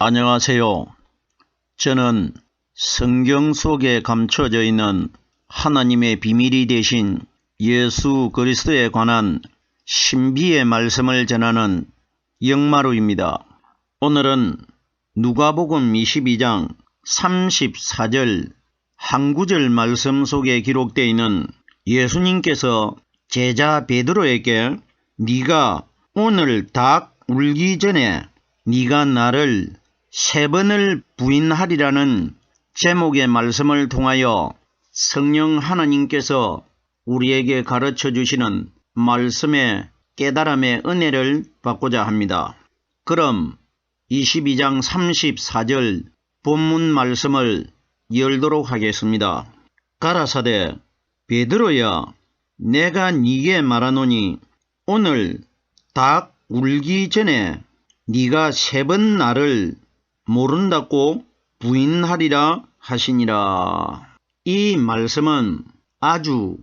안녕하세요. 저는 성경 속에 감춰져 있는 하나님의 비밀이 되신 예수 그리스도에 관한 신비의 말씀을 전하는 영마루입니다. 오늘은 누가복음 22장 34절 한 구절 말씀 속에 기록되어 있는 예수님께서 제자 베드로에게 네가 오늘 닭 울기 전에 네가 나를 3번을 부인하리라는 제목의 말씀을 통하여 성령 하나님께서 우리에게 가르쳐 주시는 말씀의 깨달음의 은혜를 받고자 합니다. 그럼 22장 34절 본문 말씀을 열도록 하겠습니다. 가라사대 베드로야 내가 네게 말하노니 오늘 닭 울기 전에 네가 3번 나를 모른다고 부인하리라 하시니라. 이 말씀은 아주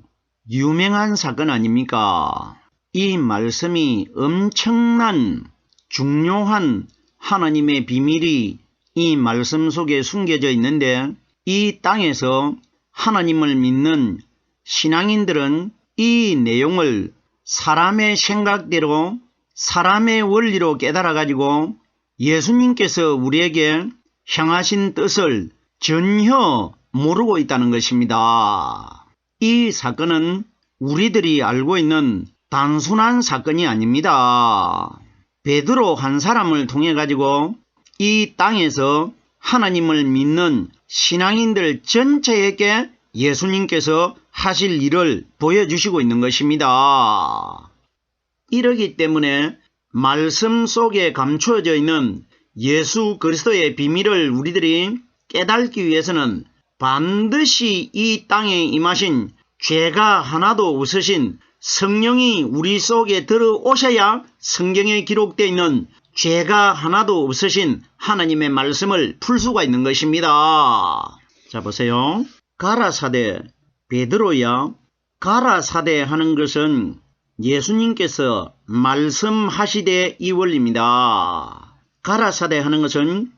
유명한 사건 아닙니까? 이 말씀이 엄청난 중요한 하나님의 비밀이 이 말씀 속에 숨겨져 있는데, 이 땅에서 하나님을 믿는 신앙인들은 이 내용을 사람의 생각대로 사람의 원리로 깨달아가지고 예수님께서 우리에게 향하신 뜻을 전혀 모르고 있다는 것입니다. 이 사건은 우리들이 알고 있는 단순한 사건이 아닙니다. 베드로 한 사람을 통해 가지고 이 땅에서 하나님을 믿는 신앙인들 전체에게 예수님께서 하실 일을 보여주시고 있는 것입니다. 이러기 때문에 말씀 속에 감추어져 있는 예수 그리스도의 비밀을 우리들이 깨닫기 위해서는 반드시 이 땅에 임하신 죄가 하나도 없으신 성령이 우리 속에 들어오셔야 성경에 기록되어 있는 죄가 하나도 없으신 하나님의 말씀을 풀 수가 있는 것입니다. 자, 보세요. 가라사대 베드로야, 가라사대 하는 것은 예수님께서 말씀하시되 이 원리입니다. 가라사대 하는 것은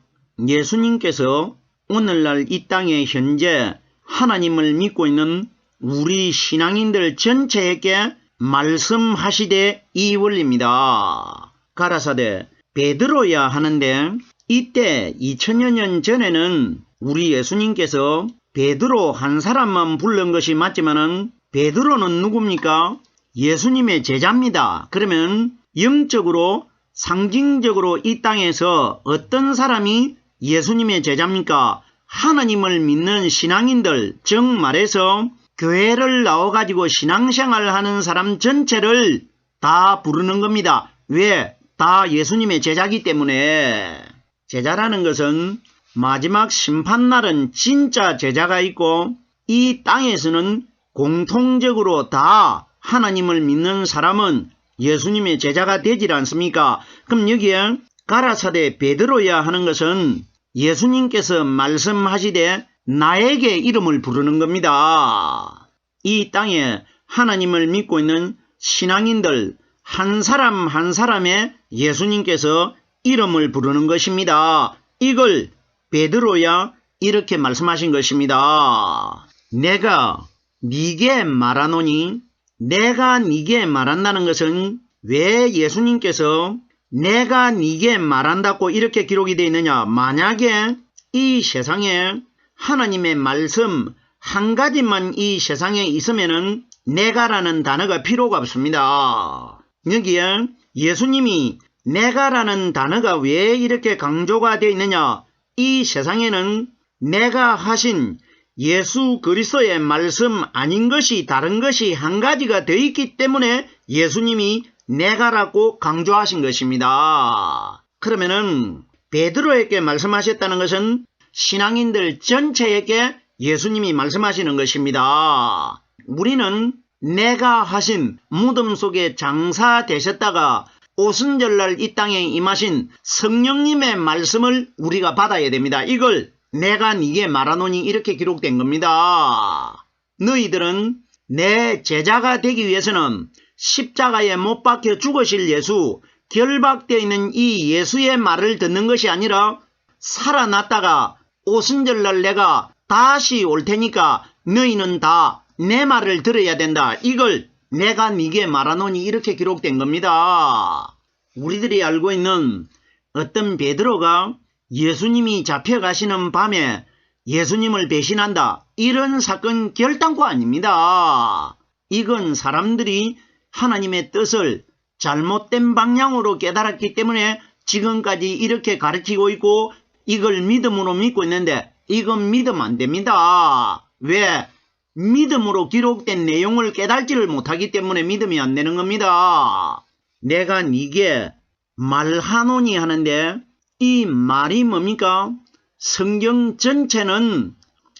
예수님께서 오늘날 이 땅에 현재 하나님을 믿고 있는 우리 신앙인들 전체에게 말씀하시되 이 원리입니다. 가라사대 베드로야 하는데, 이때 2000여 년 전에는 우리 예수님께서 베드로 한 사람만 부른 것이 맞지만은 베드로는 누굽니까? 예수님의 제자입니다. 그러면 영적으로 상징적으로 이 땅에서 어떤 사람이 예수님의 제자입니까? 하나님을 믿는 신앙인들, 즉 말해서 교회를 나와가지고 신앙생활을 하는 사람 전체를 다 부르는 겁니다. 왜? 다 예수님의 제자이기 때문에. 제자라는 것은 마지막 심판날은 진짜 제자가 있고, 이 땅에서는 공통적으로 다 하나님을 믿는 사람은 예수님의 제자가 되질 않습니까? 그럼 여기에 가라사대 베드로야 하는 것은 예수님께서 말씀하시되 나에게 이름을 부르는 겁니다. 이 땅에 하나님을 믿고 있는 신앙인들 한 사람 한 사람의 예수님께서 이름을 부르는 것입니다. 이걸 베드로야 이렇게 말씀하신 것입니다. 내가 네게 말하노니, 내가 네게 말한다는 것은 왜 예수님께서 내가 네게 말한다고 이렇게 기록이 되어 있느냐? 만약에 이 세상에 하나님의 말씀 한 가지만 이 세상에 있으면은 내가라는 단어가 필요가 없습니다. 여기에 예수님이 내가라는 단어가 왜 이렇게 강조가 되어 있느냐? 이 세상에는 내가 하신 예수 그리스도의 말씀 아닌 것이 다른 것이 한 가지가 되어 있기 때문에 예수님이 내가라고 강조하신 것입니다. 그러면은 베드로에게 말씀하셨다는 것은 신앙인들 전체에게 예수님이 말씀하시는 것입니다. 우리는 내가 하신 무덤 속에 장사되셨다가 오순절날 이 땅에 임하신 성령님의 말씀을 우리가 받아야 됩니다. 이걸 내가 네게 말하노니 이렇게 기록된 겁니다. 너희들은 내 제자가 되기 위해서는 십자가에 못 박혀 죽으실 예수, 결박되어 있는 이 예수의 말을 듣는 것이 아니라 살아났다가 오순절날 내가 다시 올 테니까 너희는 다 내 말을 들어야 된다. 이걸 내가 네게 말하노니 이렇게 기록된 겁니다. 우리들이 알고 있는 어떤 베드로가 예수님이 잡혀가시는 밤에 예수님을 배신한다. 이런 사건 결단코 아닙니다. 이건 사람들이 하나님의 뜻을 잘못된 방향으로 깨달았기 때문에 지금까지 이렇게 가르치고 있고 이걸 믿음으로 믿고 있는데 이건 믿으면 안 됩니다. 왜? 믿음으로 기록된 내용을 깨달지를 못하기 때문에 믿음이 안 되는 겁니다. 내가 네게 말하노니 하는데 이 말이 뭡니까? 성경 전체는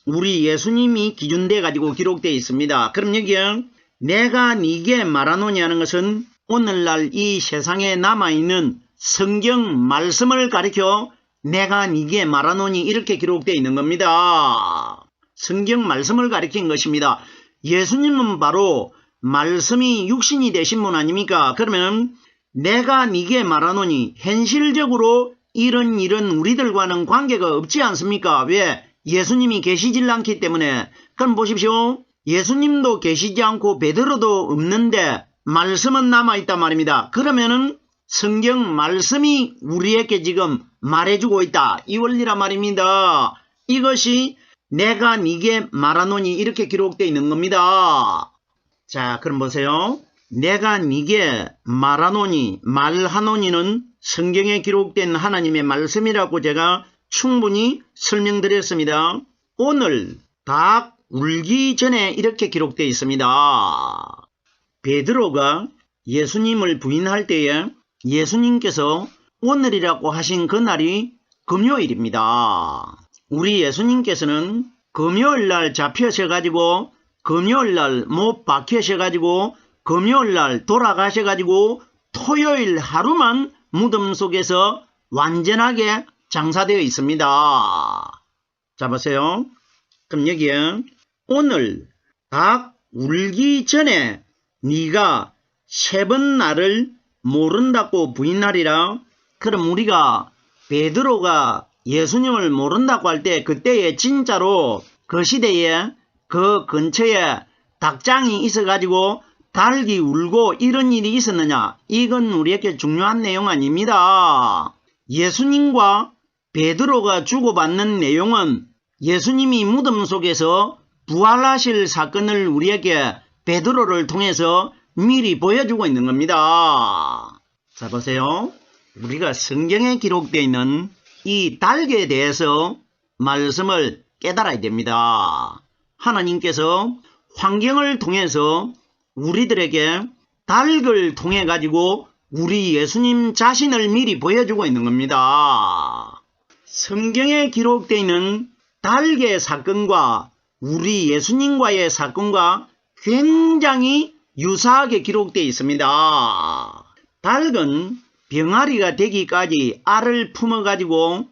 우리 예수님이 기준돼 가지고 기록되어 있습니다. 그럼 여기에 내가 네게 말하노니 하는 것은 오늘날 이 세상에 남아있는 성경 말씀을 가리켜 내가 네게 말하노니 이렇게 기록되어 있는 겁니다. 성경 말씀을 가리킨 것입니다. 예수님은 바로 말씀이 육신이 되신 분 아닙니까? 그러면 내가 네게 말하노니 현실적으로 이런 일은 우리들과는 관계가 없지 않습니까? 왜? 예수님이 계시질 않기 때문에. 그럼 보십시오. 예수님도 계시지 않고 베드로도 없는데 말씀은 남아있단 말입니다. 그러면은 성경 말씀이 우리에게 지금 말해주고 있다. 이 원리란 말입니다. 이것이 내가 네게 말하노니 이렇게 기록되어 있는 겁니다. 자, 그럼 보세요. 내가 네게 말하노니 말하노니는 성경에 기록된 하나님의 말씀이라고 제가 충분히 설명드렸습니다. 오늘 닭 울기 전에 이렇게 기록되어 있습니다. 베드로가 예수님을 부인할 때에 예수님께서 오늘이라고 하신 그날이 금요일입니다. 우리 예수님께서는 금요일날 잡혀셔가지고 금요일날 못 박혀셔가지고 금요일날 돌아가셔가지고 토요일 하루만 무덤 속에서 완전하게 장사되어 있습니다. 자 보세요. 그럼 여기에 오늘 닭 울기 전에 네가 3번 나를 모른다고 부인하리라. 그럼 우리가 베드로가 예수님을 모른다고 할 때 그때에 진짜로 그 시대에 그 근처에 닭장이 있어가지고 닭이 울고 이런 일이 있었느냐? 이건 우리에게 중요한 내용 아닙니다. 예수님과 베드로가 주고받는 내용은 예수님이 무덤 속에서 부활하실 사건을 우리에게 베드로를 통해서 미리 보여주고 있는 겁니다. 자 보세요. 우리가 성경에 기록되어 있는 이 닭에 대해서 말씀을 깨달아야 됩니다. 하나님께서 환경을 통해서 우리들에게 닭을 통해 가지고 우리 예수님 자신을 미리 보여주고 있는 겁니다. 성경에 기록되어 있는 닭의 사건과 우리 예수님과의 사건과 굉장히 유사하게 기록되어 있습니다. 닭은 병아리가 되기까지 알을 품어가지고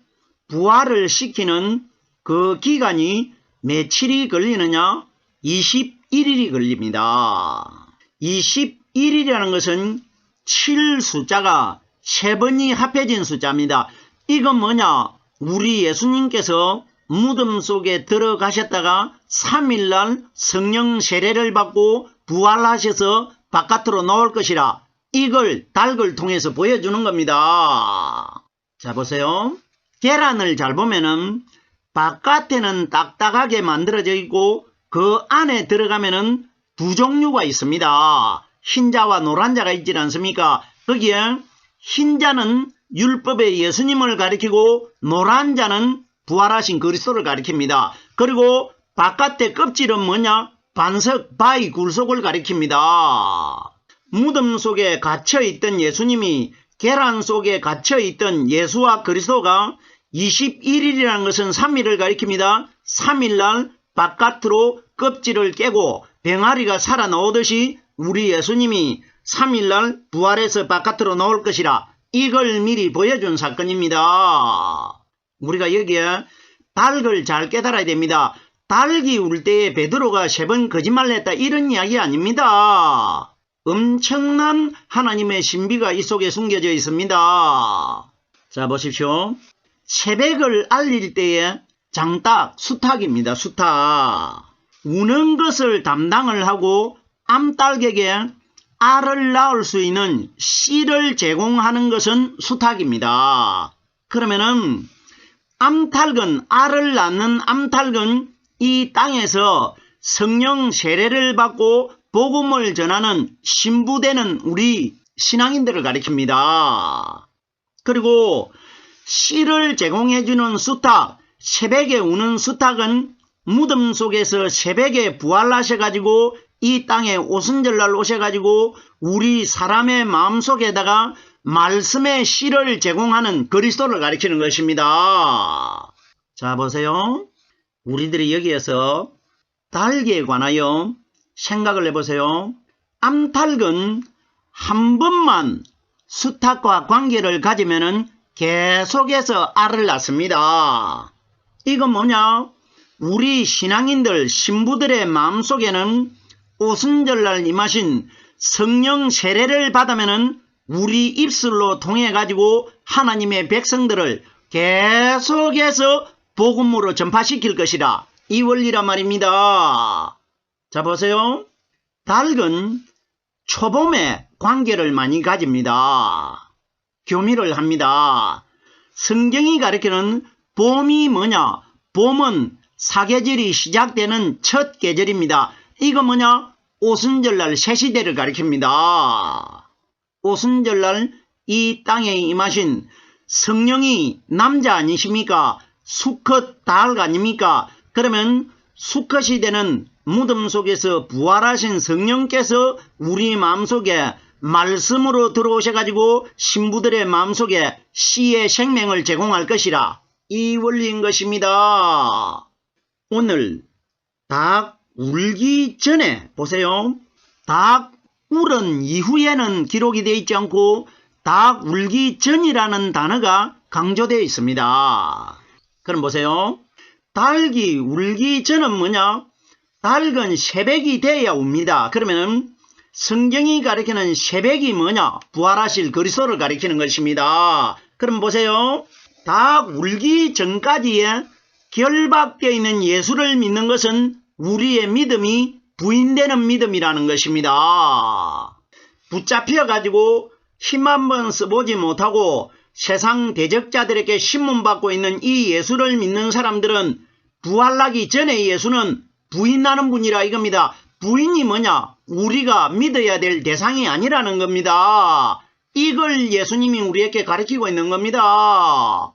부활을 시키는 그 기간이 며칠이 걸리느냐? 21일이 걸립니다. 21일이라는 것은 7 숫자가 3번이 합해진 숫자입니다. 이건 뭐냐? 우리 예수님께서 무덤 속에 들어가셨다가 3일날 성령 세례를 받고 부활하셔서 바깥으로 나올 것이라. 이걸 닭을 통해서 보여주는 겁니다. 자 보세요. 계란을 잘 보면은 바깥에는 딱딱하게 만들어져 있고 그 안에 들어가면은 두 종류가 있습니다. 흰자와 노란자가 있지 않습니까? 거기에 흰자는 율법의 예수님을 가리키고 노란자는 부활하신 그리스도를 가리킵니다. 그리고 바깥의 껍질은 뭐냐? 반석, 바위, 굴속을 가리킵니다. 무덤 속에 갇혀있던 예수님이 계란 속에 갇혀있던 예수와 그리스도가 21일이라는 것은 3일을 가리킵니다. 3일날 바깥으로 껍질을 깨고 병아리가 살아나오듯이 우리 예수님이 3일날 부활해서 바깥으로 나올 것이라. 이걸 미리 보여준 사건입니다. 우리가 여기에 닭을 잘 깨달아야 됩니다. 닭이 울 때에 베드로가 3번 거짓말을 했다 이런 이야기 아닙니다. 엄청난 하나님의 신비가 이 속에 숨겨져 있습니다. 자 보십시오. 새벽을 알릴 때에 장딱, 수탉입니다. 수탉. 우는 것을 담당을 하고 암탉에게 알을 낳을 수 있는 씨를 제공하는 것은 수탉입니다. 그러면은 암탉은, 알을 낳는 암탉은 이 땅에서 성령 세례를 받고 복음을 전하는 신부되는 우리 신앙인들을 가리킵니다. 그리고 씨를 제공해주는 수탉, 새벽에 우는 수탉은 무덤 속에서 새벽에 부활하셔가지고 이 땅에 오순절날 오셔가지고 우리 사람의 마음속에다가 말씀의 씨를 제공하는 그리스도를 가리키는 것입니다. 자, 보세요. 우리들이 여기에서 닭에 관하여 생각을 해보세요. 암탉은 한 번만 수탉과 관계를 가지면은 계속해서 알을 낳습니다. 이건 뭐냐? 우리 신앙인들, 신부들의 마음속에는 오순절날 임하신 성령 세례를 받으면은 우리 입술로 통해 가지고 하나님의 백성들을 계속해서 복음으로 전파시킬 것이라, 이 원리란 말입니다. 자, 보세요. 닭은 초봄에 관계를 많이 가집니다. 교미를 합니다. 성경이 가리키는 봄이 뭐냐? 봄은 사계절이 시작되는 첫 계절입니다. 이거 뭐냐? 오순절날 새시대를 가리킵니다. 오순절날 이 땅에 임하신 성령이 남자 아니십니까? 수컷 닭 아닙니까? 그러면 수컷이 되는 무덤 속에서 부활하신 성령께서 우리 마음속에 말씀으로 들어오셔가지고 신부들의 마음속에 씨의 생명을 제공할 것이라, 이 원리인 것입니다. 오늘 닭 울기 전에 보세요. 닭 울은 이후에는 기록이 되어 있지 않고 닭 울기 전이라는 단어가 강조되어 있습니다. 그럼 보세요. 닭이 울기 전은 뭐냐? 닭은 새벽이 돼야 웁니다. 그러면 성경이 가리키는 새벽이 뭐냐? 부활하실 그리스도를 가리키는 것입니다. 그럼 보세요. 닭 울기 전까지에 결박되어 있는 예수를 믿는 것은 우리의 믿음이 부인되는 믿음이라는 것입니다. 붙잡혀 가지고 힘 한번 써보지 못하고 세상 대적자들에게 신문받고 있는 이 예수를 믿는 사람들은 부활하기 전에 예수는 부인하는 분이라 이겁니다. 부인이 뭐냐? 우리가 믿어야 될 대상이 아니라는 겁니다. 이걸 예수님이 우리에게 가르치고 있는 겁니다.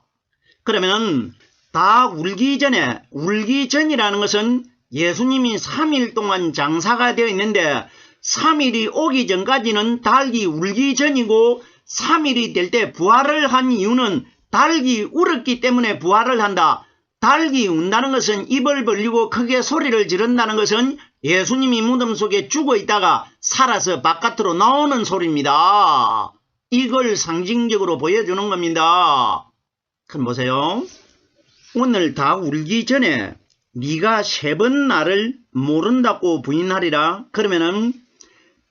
그러면 다 울기 전에, 울기 전이라는 것은 예수님이 3일 동안 장사가 되어 있는데 3일이 오기 전까지는 닭이 울기 전이고 3일이 될 때 부활을 한 이유는 닭이 울었기 때문에 부활을 한다. 닭이 운다는 것은 입을 벌리고 크게 소리를 지른다는 것은 예수님이 무덤 속에 죽어 있다가 살아서 바깥으로 나오는 소리입니다. 이걸 상징적으로 보여주는 겁니다. 그럼 보세요. 오늘 닭 울기 전에 네가 3번 나를 모른다고 부인하리라. 그러면은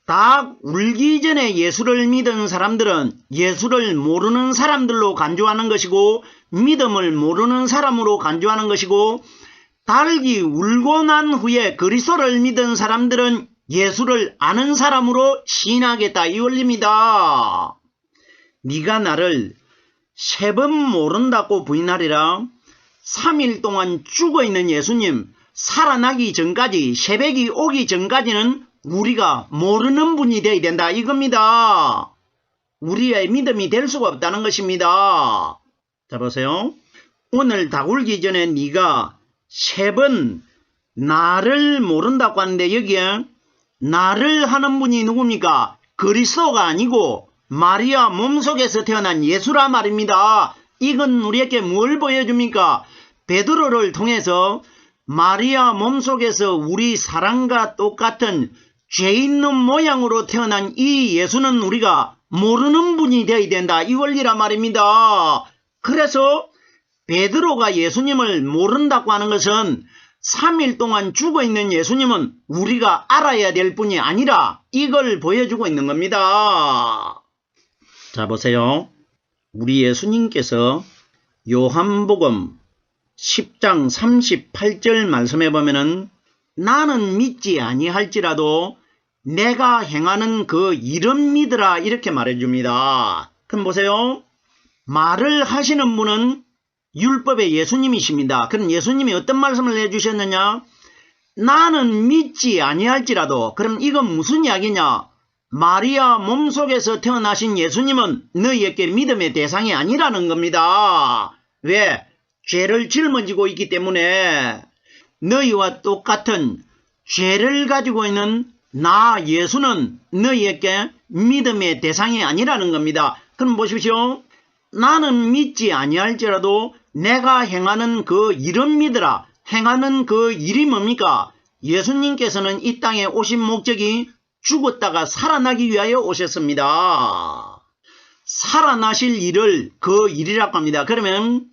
닭 울기 전에 예수를 믿은 사람들은 예수를 모르는 사람들로 간주하는 것이고 믿음을 모르는 사람으로 간주하는 것이고, 닭이 울고 난 후에 그리스도를 믿은 사람들은 예수를 아는 사람으로 시인하겠다, 이 원리입니다. 네가 나를 3번 모른다고 부인하리라. 3일 동안 죽어있는 예수님 살아나기 전까지, 새벽이 오기 전까지는 우리가 모르는 분이 되어야 된다, 이겁니다. 우리의 믿음이 될 수가 없다는 것입니다. 자, 보세요. 오늘 닭 울기 전에 네가 3번 나를 모른다고 하는데 여기에 나를 하는 분이 누굽니까? 그리스도가 아니고 마리아 몸속에서 태어난 예수라 말입니다. 이건 우리에게 뭘 보여줍니까? 베드로를 통해서 마리아 몸속에서 우리 사람과 똑같은 죄 있는 모양으로 태어난 이 예수는 우리가 모르는 분이 되어야 된다, 이 원리라 말입니다. 그래서 베드로가 예수님을 모른다고 하는 것은 3일 동안 죽어있는 예수님은 우리가 알아야 될 분이 아니라 이걸 보여주고 있는 겁니다. 자, 보세요. 우리 예수님께서 요한복음 10장 38절 말씀해 보면은 나는 믿지 아니할지라도 내가 행하는 그 일은 믿으라 이렇게 말해줍니다. 그럼 보세요. 말을 하시는 분은 율법의 예수님이십니다. 그럼 예수님이 어떤 말씀을 해주셨느냐? 나는 믿지 아니할지라도. 그럼 이건 무슨 이야기냐? 마리아 몸속에서 태어나신 예수님은 너희에게 믿음의 대상이 아니라는 겁니다. 왜? 죄를 짊어지고 있기 때문에. 너희와 똑같은 죄를 가지고 있는 나 예수는 너희에게 믿음의 대상이 아니라는 겁니다. 그럼 보십시오. 나는 믿지 아니할지라도 내가 행하는 그 일은 믿으라. 행하는 그 일이 뭡니까? 예수님께서는 이 땅에 오신 목적이 죽었다가 살아나기 위하여 오셨습니다. 살아나실 일을 그 일이라고 합니다. 그러면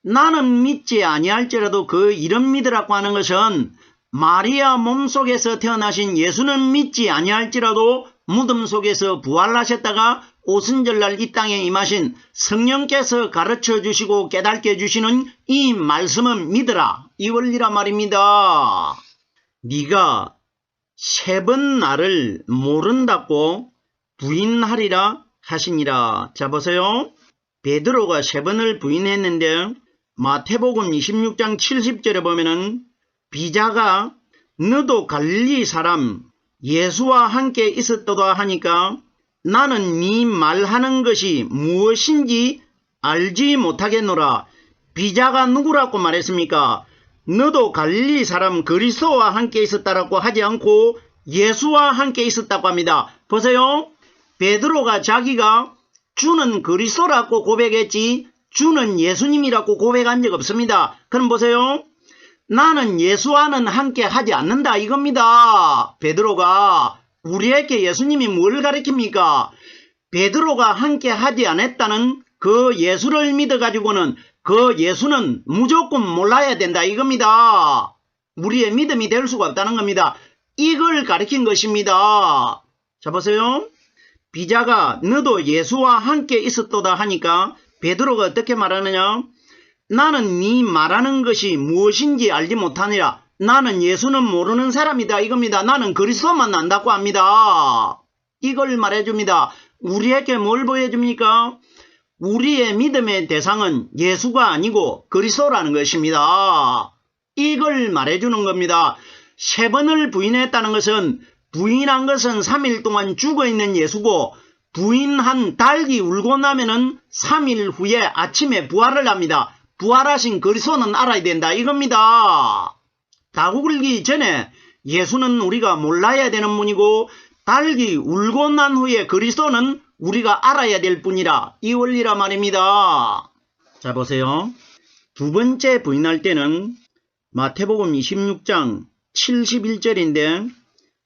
나는 믿지 아니할지라도 그 일은 믿으라고 하는 것은 마리아 몸속에서 태어나신 예수는 믿지 아니할지라도 무덤 속에서 부활하셨다가 오순절날 이 땅에 임하신 성령께서 가르쳐 주시고 깨닫게 해주시는 이 말씀은 믿으라. 이 원리란 말입니다. 네가 3번 나를 모른다고 부인하리라 하시니라. 자 보세요. 베드로가 3번을 부인했는데 마태복음 26장 70절에 보면은 비자가 너도 갈릴리 사람 예수와 함께 있었도다 하니까 나는 네 말하는 것이 무엇인지 알지 못하겠노라. 비자가 누구라고 말했습니까? 너도 갈릴리 사람 그리스도와 함께 있었다라고 하지 않고 예수와 함께 있었다고 합니다. 보세요. 베드로가 자기가 주는 그리스도라고 고백했지 주는 예수님이라고 고백한 적 없습니다. 그럼 보세요. 나는 예수와는 함께 하지 않는다 이겁니다. 베드로가 우리에게 예수님이 뭘 가르칩니까? 베드로가 함께 하지 않았다는 그 예수를 믿어가지고는 그 예수는 무조건 몰라야 된다 이겁니다. 우리의 믿음이 될 수가 없다는 겁니다. 이걸 가르친 것입니다. 자 보세요. 비자가 너도 예수와 함께 있었도다 하니까 베드로가 어떻게 말하느냐? 나는 네 말하는 것이 무엇인지 알지 못하니라. 나는 예수는 모르는 사람이다 이겁니다. 나는 그리스도만 안다고 합니다. 이걸 말해줍니다. 우리에게 뭘 보여줍니까? 우리의 믿음의 대상은 예수가 아니고 그리스도라는 것입니다. 이걸 말해주는 겁니다. 3번을 부인했다는 것은 부인한 것은 3일 동안 죽어있는 예수고 부인한 닭이 울고 나면은 3일 후에 아침에 부활을 합니다. 부활하신 그리스도는 알아야 된다 이겁니다. 닭 울기 전에 예수는 우리가 몰라야 되는 분이고 닭이 울고 난 후에 그리스도는 우리가 알아야 될 뿐이라 이 원리라 말입니다. 자 보세요. 두 번째 부인할 때는 마태복음 26장 71절인데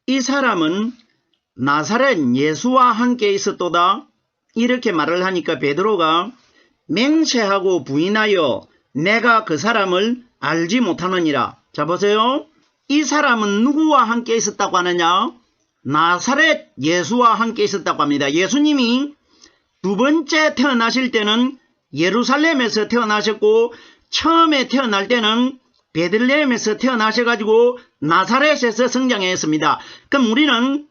이 사람은 나사렛 예수와 함께 있었도다 이렇게 말을 하니까 베드로가 맹세하고 부인하여 내가 그 사람을 알지 못하느니라. 자 보세요. 이 사람은 누구와 함께 있었다고 하느냐? 나사렛 예수와 함께 있었다고 합니다. 예수님이 두 번째 태어나실 때는 예루살렘에서 태어나셨고 처음에 태어날 때는 베들레헴에서 태어나셔가지고 나사렛에서 성장했습니다. 그럼 우리는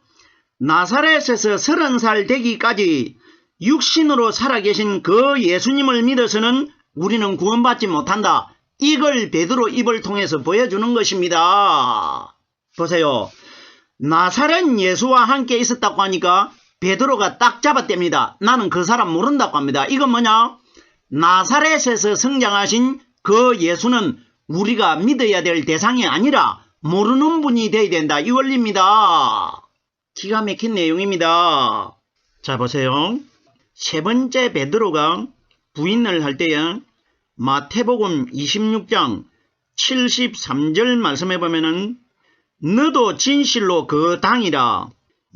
나사렛에서 30살 되기까지 육신으로 살아계신 그 예수님을 믿어서는 우리는 구원받지 못한다. 이걸 베드로 입을 통해서 보여주는 것입니다. 보세요. 나사렛 예수와 함께 있었다고 하니까 베드로가 딱 잡아댑니다. 나는 그 사람 모른다고 합니다. 이건 뭐냐? 나사렛에서 성장하신 그 예수는 우리가 믿어야 될 대상이 아니라 모르는 분이 되어야 된다. 이 원리입니다. 기가 막힌 내용입니다. 자 보세요. 3번째 베드로가 부인을 할 때에 마태복음 26장 73절 말씀해 보면은 너도 진실로 그 당이라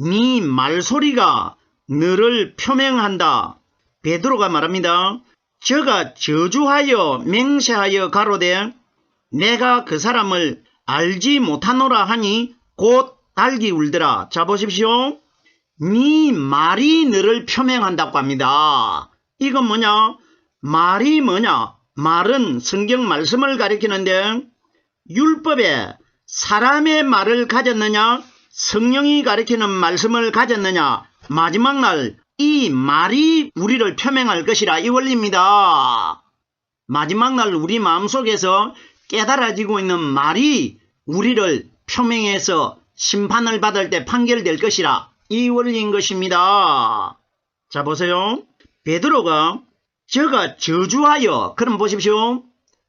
네 말소리가 너를 표명한다. 베드로가 말합니다. 저가 저주하여 맹세하여 가로되 내가 그 사람을 알지 못하노라 하니 곧 닭이 울더라. 자 보십시오. 네 말이 너를 표명한다고 합니다. 이건 뭐냐? 말이 뭐냐? 말은 성경 말씀을 가리키는데 율법에 사람의 말을 가졌느냐 성령이 가리키는 말씀을 가졌느냐 마지막 날 이 말이 우리를 표명할 것이라 이 원리입니다. 마지막 날 우리 마음속에서 깨달아지고 있는 말이 우리를 표명해서 심판을 받을 때 판결될 것이라 이 원리인 것입니다. 자 보세요. 베드로가 저가 저주하여 그럼 보십시오.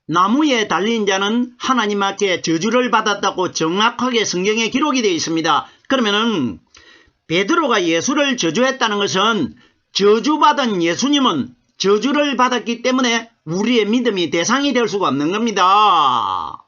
나무에 달린 자는 하나님 앞에 저주를 받았다고 정확하게 성경에 기록이 되어 있습니다. 그러면은 베드로가 예수를 저주했다는 것은 저주받은 예수님은 저주를 받았기 때문에 우리의 믿음이 대상이 될 수가 없는 겁니다.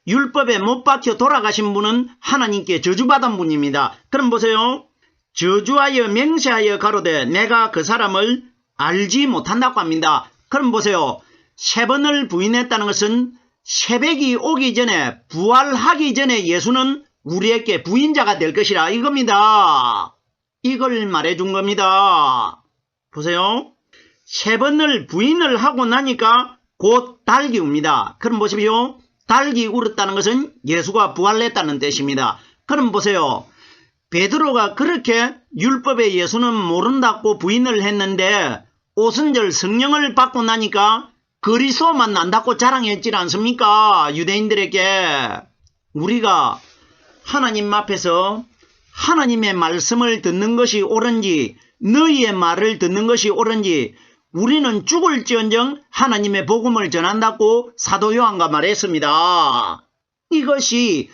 율법에 못 박혀 돌아가신 분은 하나님께 저주받은 분입니다. 그럼 보세요. 저주하여 맹세하여 가로되 내가 그 사람을 알지 못한다고 합니다. 그럼 보세요. 3번을 부인했다는 것은 새벽이 오기 전에 부활하기 전에 예수는 우리에게 부인자가 될 것이라 이겁니다. 이걸 말해준 겁니다. 보세요. 3번을 부인을 하고 나니까 곧 닭이 웁니다. 그럼 보십시오. 닭이 울었다는 것은 예수가 부활했다는 뜻입니다. 그럼 보세요. 베드로가 그렇게 율법에 예수는 모른다고 부인을 했는데 오순절 성령을 받고 나니까 그리스도만 난다고 자랑했지 않습니까? 유대인들에게. 우리가 하나님 앞에서 하나님의 말씀을 듣는 것이 옳은지 너희의 말을 듣는 것이 옳은지 우리는 죽을지언정 하나님의 복음을 전한다고 사도 요한과 말했습니다. 이것이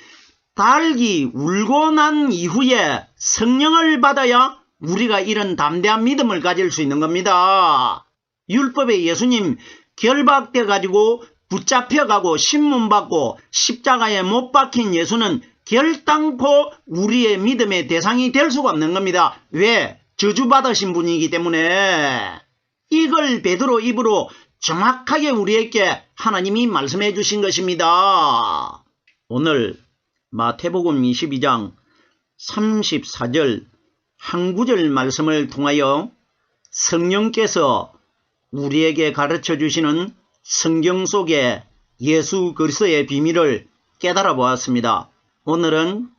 닭이 울고 난 이후에 성령을 받아야 우리가 이런 담대한 믿음을 가질 수 있는 겁니다. 율법에 예수님 결박돼 가지고 붙잡혀가고 신문받고 십자가에 못 박힌 예수는 결단코 우리의 믿음의 대상이 될 수가 없는 겁니다. 왜? 저주받으신 분이기 때문에. 이걸 베드로 입으로 정확하게 우리에게 하나님이 말씀해 주신 것입니다. 오늘 마태복음 22장 34절 한 구절 말씀을 통하여 성령께서 우리에게 가르쳐 주시는 성경 속의 예수 그리스도의 비밀을 깨달아 보았습니다. 오늘은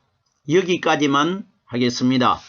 여기까지만 하겠습니다.